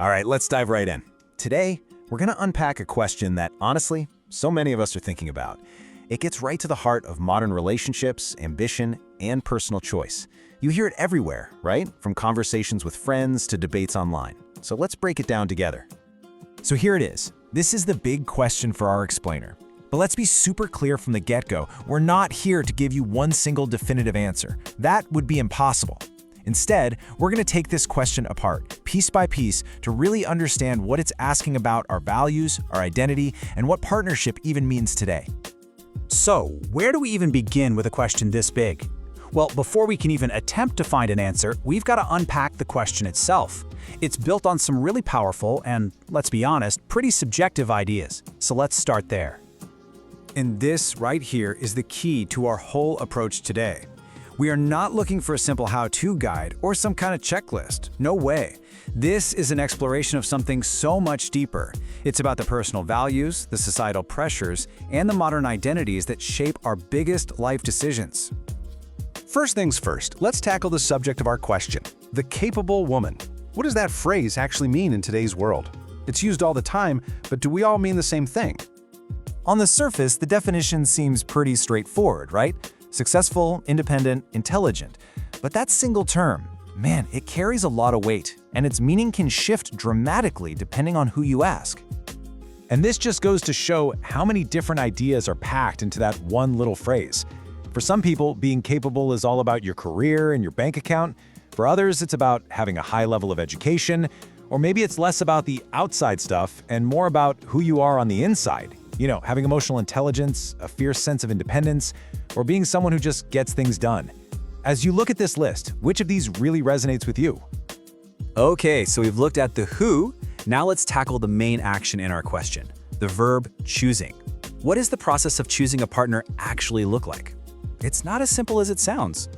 All right, let's dive right in. Today, we're going to unpack a question that, honestly, so many of us are thinking about. It gets right to the heart of modern relationships, ambition, and personal choice. You hear it everywhere, right? From conversations with friends to debates online. So let's break it down together. So here it is. This is the big question for our explainer. But let's be super clear from the get-go. We're not here to give you one single definitive answer. That would be impossible. Instead, we're going to take this question apart, piece by piece, to really understand what it's asking about our values, our identity, and what partnership even means today. So, where do we even begin with a question this big? Well, before we can even attempt to find an answer, we've got to unpack the question itself. It's built on some really powerful and, let's be honest, pretty subjective ideas. So let's start there. And this right here is the key to our whole approach today. We are not looking for a simple how-to guide or some kind of checklist. No way. This is an exploration of something so much deeper. It's about the personal values, the societal pressures, and the modern identities that shape our biggest life decisions. First things first, let's tackle the subject of our question, the capable woman. What does that phrase actually mean in today's world? It's used all the time, but do we all mean the same thing? On the surface, the definition seems pretty straightforward, right? Successful, independent, intelligent. But that single term, man, it carries a lot of weight, and its meaning can shift dramatically depending on who you ask. And this just goes to show how many different ideas are packed into that one little phrase. For some people, being capable is all about your career and your bank account. For others, it's about having a high level of education, or maybe it's less about the outside stuff and more about who you are on the inside. You know, having emotional intelligence, a fierce sense of independence, or being someone who just gets things done. As you look at this list, which of these really resonates with you? Okay, so we've looked at the who. Now let's tackle the main action in our question, the verb choosing. What does the process of choosing a partner actually look like? It's not as simple as it sounds.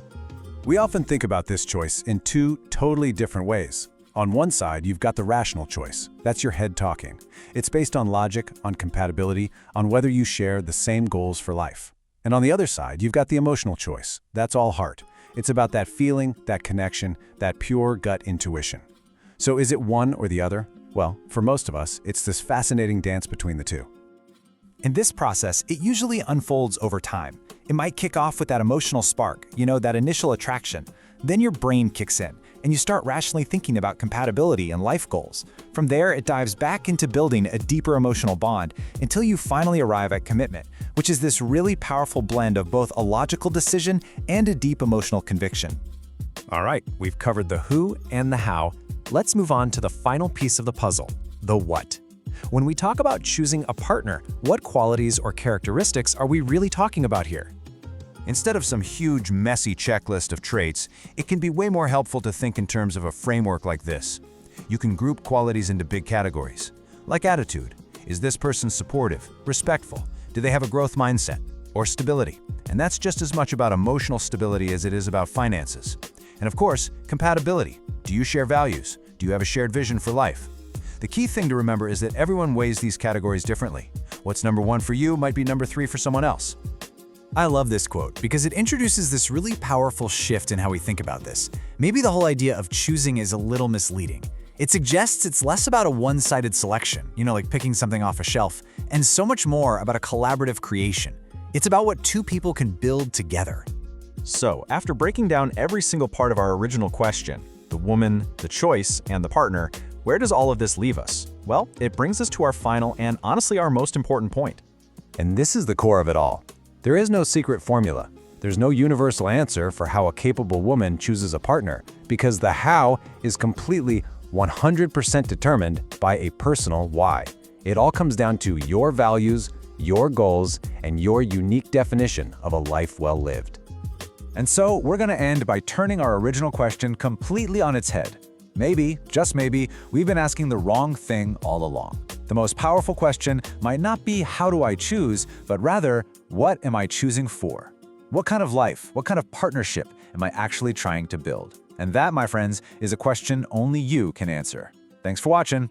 We often think about this choice in two totally different ways. On one side, you've got the rational choice. That's your head talking. It's based on logic, on compatibility, on whether you share the same goals for life. And on the other side, you've got the emotional choice. That's all heart. It's about that feeling, that connection, that pure gut intuition. So is it one or the other? Well, for most of us, it's this fascinating dance between the two. In this process, it usually unfolds over time. It might kick off with that emotional spark, that initial attraction. Then your brain kicks in, and you start rationally thinking about compatibility and life goals. From there, it dives back into building a deeper emotional bond until you finally arrive at commitment, which is this really powerful blend of both a logical decision and a deep emotional conviction. All right, we've covered the who and the how. Let's move on to the final piece of the puzzle, the what. When we talk about choosing a partner, what qualities or characteristics are we really talking about here? Instead of some huge, messy checklist of traits, it can be way more helpful to think in terms of a framework like this. You can group qualities into big categories, like attitude. Is this person supportive, respectful? Do they have a growth mindset? Or stability? And that's just as much about emotional stability as it is about finances. And of course, compatibility. Do you share values? Do you have a shared vision for life? The key thing to remember is that everyone weighs these categories differently. What's number one for you might be number three for someone else. I love this quote because it introduces this really powerful shift in how we think about this. Maybe the whole idea of choosing is a little misleading. It suggests it's less about a one-sided selection, like picking something off a shelf, and so much more about a collaborative creation. It's about what two people can build together. So, after breaking down every single part of our original question, the woman, the choice, and the partner, where does all of this leave us? Well, it brings us to our final and honestly our most important point. And this is the core of it all. There is no secret formula. There's no universal answer for how a capable woman chooses a partner, because the how is completely 100% determined by a personal why. It all comes down to your values, your goals, and your unique definition of a life well lived. And so we're going to end by turning our original question completely on its head. Maybe, just maybe, we've been asking the wrong thing all along. The most powerful question might not be how do I choose, but rather, what am I choosing for? What kind of life, what kind of partnership am I actually trying to build? And that, my friends, is a question only you can answer. Thanks for watching.